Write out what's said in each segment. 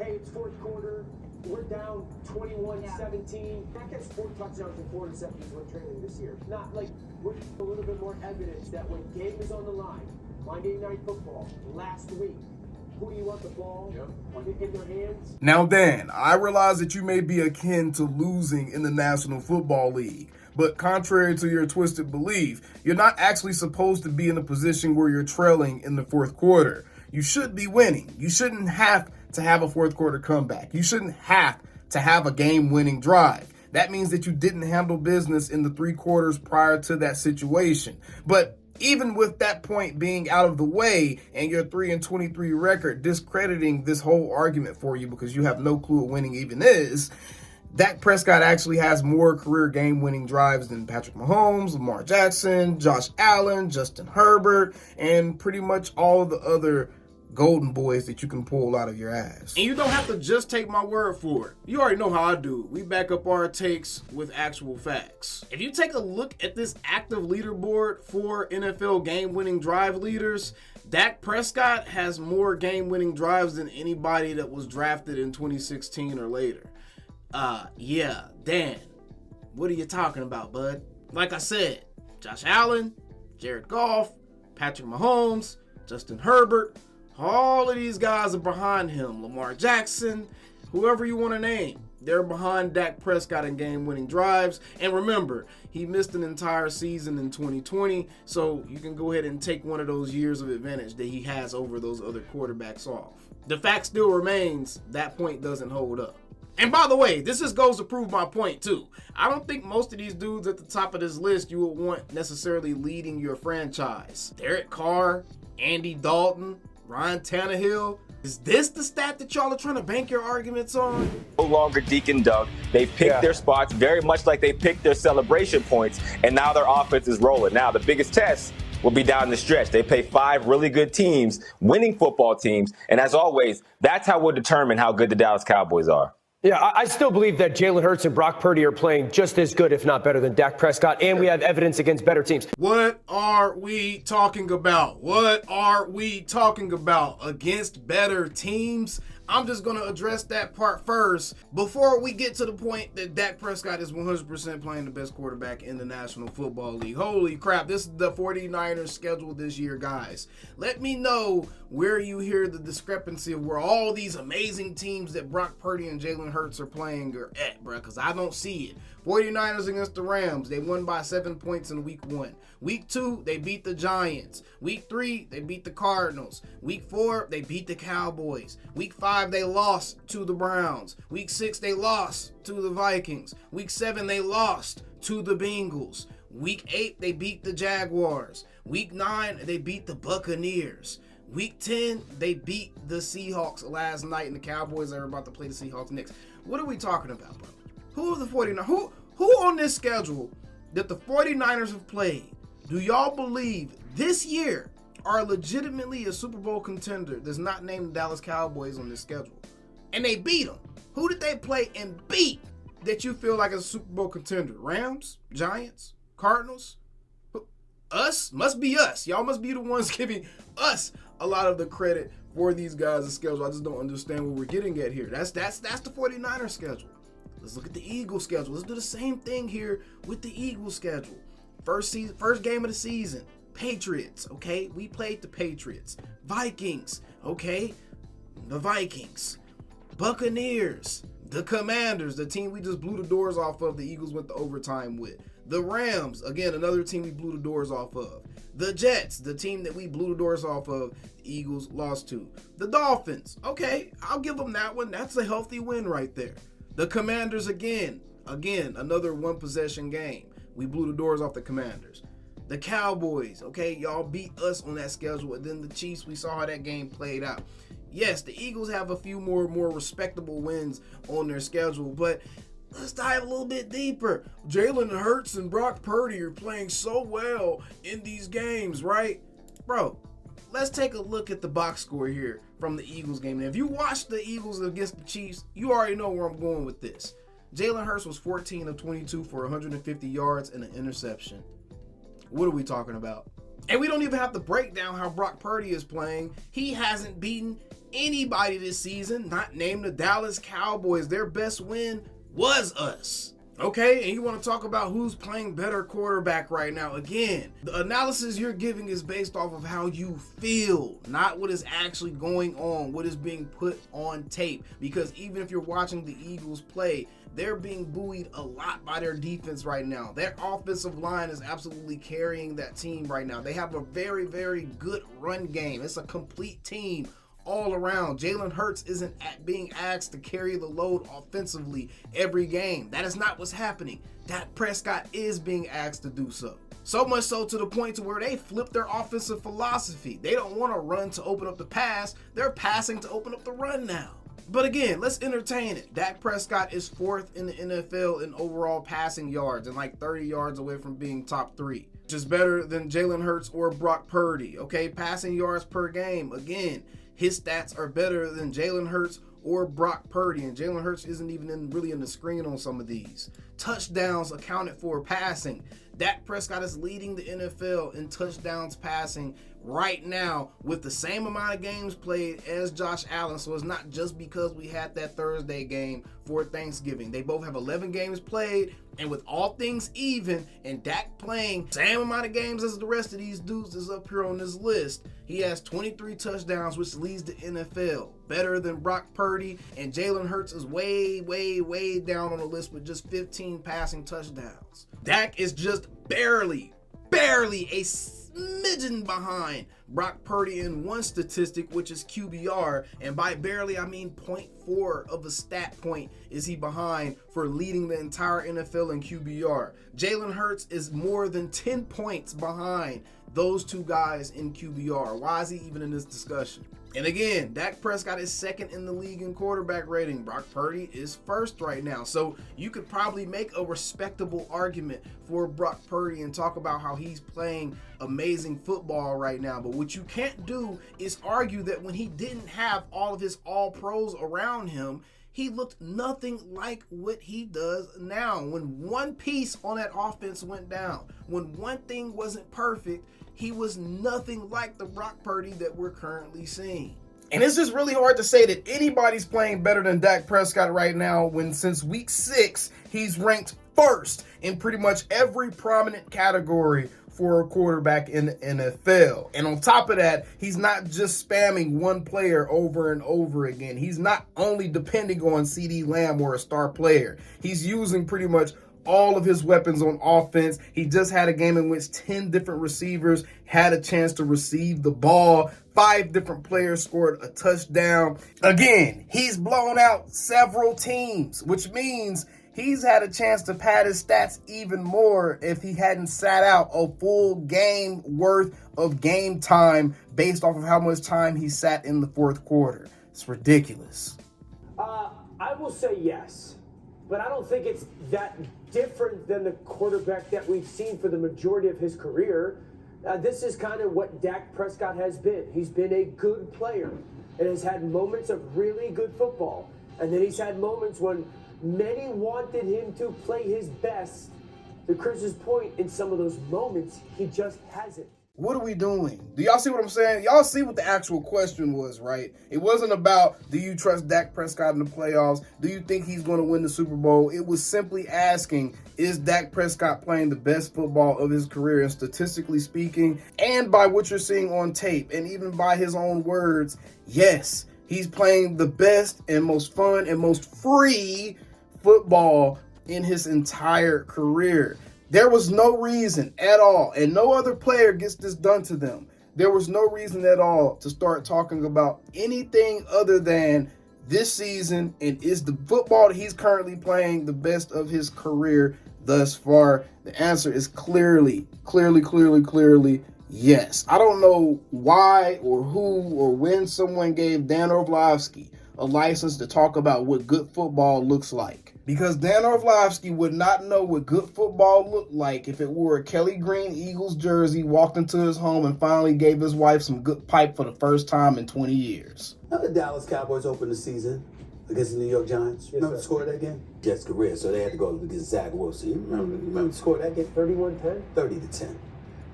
hey, it's fourth quarter, we're down 21-17. Dak has 4 touchdowns and 4 interceptions when trailing this year. Not like, we're a little bit more evidence that when game is on the line, Monday Night Football, last week, who do you want the ball in their hands? Now, Dan, I realize that you may be akin to losing in the National Football League, but contrary to your twisted belief, you're not actually supposed to be in a position where you're trailing in the fourth quarter. You should be winning. You shouldn't have to have a fourth quarter comeback. You shouldn't have to have a game-winning drive. That means that you didn't handle business in the 3 quarters prior to that situation. But even with that point being out of the way and your 3-23 record discrediting this whole argument for you because you have no clue what winning even is, Dak Prescott actually has more career game-winning drives than Patrick Mahomes, Lamar Jackson, Josh Allen, Justin Herbert, and pretty much all of the other golden boys that you can pull out of your ass. And you don't have to just take my word for it. You already know how I do. We back up our takes with actual facts. If you take a look at this active leaderboard for NFL game-winning drive leaders, Dak Prescott has more game-winning drives than anybody that was drafted in 2016 or later. Yeah, Dan, what are you talking about, bud? Like I said, Josh Allen, Jared Goff, Patrick Mahomes, Justin Herbert, all of these guys are behind him. Lamar Jackson, whoever you want to name, they're behind Dak Prescott in game-winning drives. And remember, he missed an entire season in 2020, so you can go ahead and take one of those years of advantage that he has over those other quarterbacks off. The fact still remains, that point doesn't hold up. And by the way, this just goes to prove my point too. I don't think most of these dudes at the top of this list you would want necessarily leading your franchise. Derek Carr, Andy Dalton, Ryan Tannehill. Is this the stat that y'all are trying to bank your arguments on? No longer Deke and Doug. They picked their spots very much like they picked their celebration points, and now their offense is rolling. Now the biggest test will be down the stretch. They play 5 really good teams, winning football teams, and as always, that's how we'll determine how good the Dallas Cowboys are. Yeah, I still believe that Jalen Hurts and Brock Purdy are playing just as good, if not better, than Dak Prescott, and we have evidence against better teams. What are we talking about? What are we talking about? Against better teams? I'm just going to address that part first before we get to the point that Dak Prescott is 100% playing the best quarterback in the National Football League. Holy crap, this is the 49ers schedule this year, guys. Let me know where you hear the discrepancy of where all these amazing teams that Brock Purdy and Jalen Hurts are playing are at, bro, because I don't see it. 49ers against the Rams, they won by 7 points in week 1. Week 2, they beat the Giants. Week 3, they beat the Cardinals. Week 4, they beat the Cowboys. Week 5, they lost to the Browns. Week 6, they lost to the Vikings. Week 7, they lost to the Bengals. Week 8, they beat the Jaguars. Week 9, they beat the Buccaneers. Week 10, they beat the Seahawks last night, and the Cowboys are about to play the Seahawks next. What are we talking about, bro? Who are the 49ers? Who on this schedule that the 49ers have played do y'all believe this year are legitimately a Super Bowl contender that's not named the Dallas Cowboys on this schedule? And they beat them. Who did they play and beat that you feel like is a Super Bowl contender? Rams? Giants? Cardinals? Us? Must be us. Y'all must be the ones giving us a lot of the credit for these guys' schedule. I just don't understand what we're getting at here. That's the 49ers schedule. Let's look at the Eagles schedule. Let's do the same thing here with the Eagles schedule. First game of the season, Patriots, okay? We played the Patriots. Vikings, okay? The Vikings. Buccaneers, the Commanders, the team we just blew the doors off of, the Eagles went to overtime with. The Rams, again, another team we blew the doors off of. The Jets, the team that we blew the doors off of, the Eagles lost to. The Dolphins, okay, I'll give them that one. That's a healthy win right there. The Commanders again, another one-possession game. We blew the doors off the Commanders. The Cowboys, okay, y'all beat us on that schedule. And then the Chiefs, we saw how that game played out. Yes, the Eagles have a few more respectable wins on their schedule, but let's dive a little bit deeper. Jalen Hurts and Brock Purdy are playing so well in these games, right? Bro, let's take a look at the box score here from the Eagles game. And if you watch the Eagles against the Chiefs, you already know where I'm going with this. Jalen Hurts was 14 of 22 for 150 yards and an interception. What are we talking about? And we don't even have to break down how Brock Purdy is playing. He hasn't beaten anybody this season, not named the Dallas Cowboys. Their best win was us. Okay, and you want to talk about who's playing better quarterback right now. Again, the analysis you're giving is based off of how you feel, not what is actually going on, what is being put on tape. Because even if you're watching the Eagles play, they're being buoyed a lot by their defense right now. Their offensive line is absolutely carrying that team right now. They have a very, very good run game. It's a complete team all around. Jalen Hurts isn't being asked to carry the load offensively every game. That is not what's happening. Dak Prescott is being asked to do so. So much so to the point to where they flip their offensive philosophy. They don't want to run to open up the pass. They're passing to open up the run now. But again, let's entertain it. Dak Prescott is 4th in the NFL in overall passing yards and like 30 yards away from being top 3. Which is better than Jalen Hurts or Brock Purdy. Okay, passing yards per game. Again, his stats are better than Jalen Hurts or Brock Purdy, and Jalen Hurts isn't even really in the screen on some of these. Touchdowns accounted for passing. Dak Prescott is leading the NFL in touchdowns passing right now with the same amount of games played as Josh Allen. So it's not just because we had that Thursday game for Thanksgiving. They both have 11 games played, and with all things even and Dak playing the same amount of games as the rest of these dudes is up here on this list, he has 23 touchdowns, which leads the NFL. Better than Brock Purdy, and Jalen Hurts is way, way, way down on the list with just 15 passing touchdowns. Dak is just barely a smidgen behind Brock Purdy in one statistic, which is QBR, and by barely I mean 0.4 of a stat point is he behind for leading the entire NFL in QBR. Jalen Hurts is more than 10 points behind those two guys in QBR. Why is he even in this discussion? And again, Dak Prescott is 2nd in the league in quarterback rating. Brock Purdy is 1st right now. So you could probably make a respectable argument for Brock Purdy and talk about how he's playing amazing football right now. But what you can't do is argue that when he didn't have all of his all-pros around him, he looked nothing like what he does now. When one piece on that offense went down, when one thing wasn't perfect, he was nothing like the Brock Purdy that we're currently seeing. And it's just really hard to say that anybody's playing better than Dak Prescott right now when since week 6, he's ranked 1st in pretty much every prominent category for a quarterback in the NFL. And on top of that, he's not just spamming one player over and over again. He's not only depending on CeeDee Lamb or a star player. He's using pretty much all of his weapons on offense. He just had a game in which 10 different receivers had a chance to receive the ball. 5 different players scored a touchdown. Again, he's blown out several teams, which means he's had a chance to pad his stats even more if he hadn't sat out a full game worth of game time based off of how much time he sat in the 4th quarter. It's ridiculous. I will say yes, but I don't think it's that different than the quarterback that we've seen for the majority of his career. This is kind of what Dak Prescott has been. He's been a good player and has had moments of really good football. And then he's had moments when many wanted him to play his best. To Chris's point, in some of those moments, he just hasn't. What are we doing? Do y'all see what I'm saying? Y'all see what the actual question was, right? It wasn't about, do you trust Dak Prescott in the playoffs? Do you think he's going to win the Super Bowl? It was simply asking, is Dak Prescott playing the best football of his career? And statistically speaking, and by what you're seeing on tape, and even by his own words, yes, he's playing the best and most fun and most free football in his entire career. There was no reason at all, and no other player gets this done to them. There was no reason at all to start talking about anything other than this season, and is the football that he's currently playing the best of his career thus far? The answer is clearly yes. I don't know why or who or when someone gave Dan Orlovsky a license to talk about what good football looks like. Because Dan Orlovsky would not know what good football looked like if it wore a Kelly Green Eagles jersey, walked into his home, and finally gave his wife some good pipe for the first time in 20 years. How the Dallas Cowboys opened the season against the New York Giants? Remember the score of that game? Jets career, so they had to go against Zach Wilson. You remember the score of that game? 31-10? 30-10.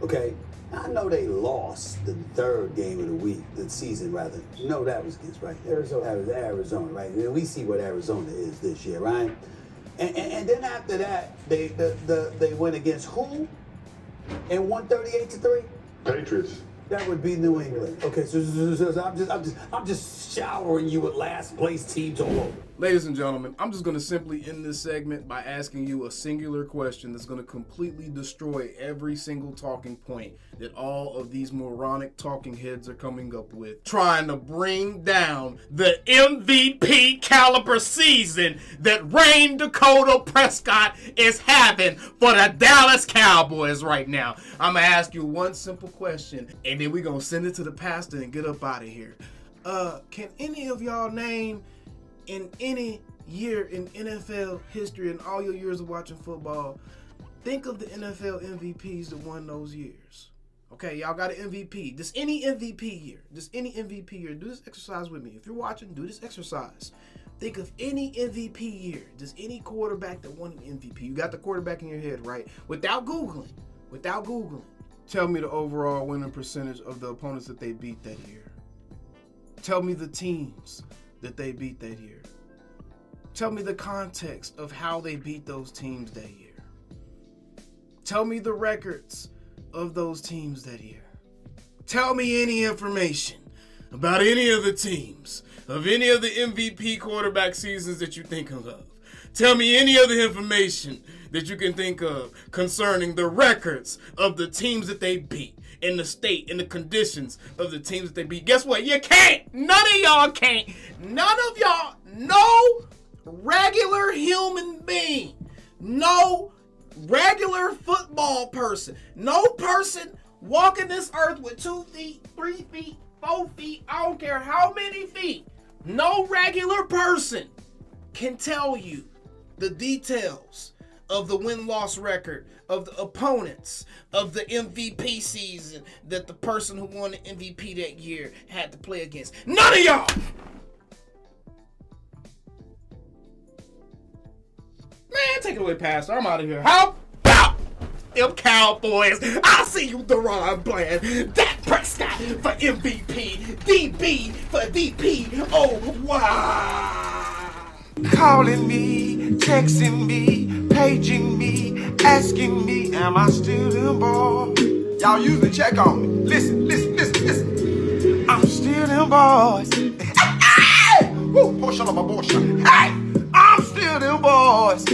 Okay, I know they lost the third game of the season rather. You know that was against, right? Arizona. That was Arizona, right? And we see what Arizona is this year, right? And then after that, they went against who? And won 38-3? Patriots. That would be New England. Okay, so I'm just showering you with last place teams all over. Ladies and gentlemen, I'm just going to simply end this segment by asking you a singular question that's going to completely destroy every single talking point that all of these moronic talking heads are coming up with, trying to bring down the MVP caliber season that Dak Prescott is having for the Dallas Cowboys right now. I'm going to ask you one simple question, and then we're going to send it to the pastor and get up out of here. Can any of y'all name in any year in NFL history, in all your years of watching football, think of the NFL MVPs that won those years? Okay, y'all got an MVP. Just any MVP year. Just any MVP year. Do this exercise with me. If you're watching, do this exercise. Think of any MVP year. Just any quarterback that won an MVP. You got the quarterback in your head, right? Without Googling. Tell me the overall winning percentage of the opponents that they beat that year. Tell me the teams that they beat that year. Tell me the context of how they beat those teams that year. Tell me the records of those teams that year. Tell me any information about any of the teams, of any of the MVP quarterback seasons that you think of. Tell me any other information that you can think of concerning the records of the teams that they beat, in the state, in the conditions of the teams that they beat. Guess what? You can't. None of y'all can't. None of y'all, no regular human being, no regular football person, no person walking this earth with 2 feet, 3 feet, 4 feet, I don't care how many feet, no regular person can tell you the details of the win-loss record of the opponents of the MVP season that the person who won the MVP that year had to play against. None of y'all! Man, take it away, Pastor. I'm out of here. How about them Cowboys? I'll see you, Deron Bland. Dak Prescott for MVP. DB for DP. Oh, wow. Calling me, texting me, paging me, asking me, am I still them boys? Y'all usually check on me. Listen. I'm still them boys. Hey! Woo, push on my bullshit. Hey! I'm still them boys.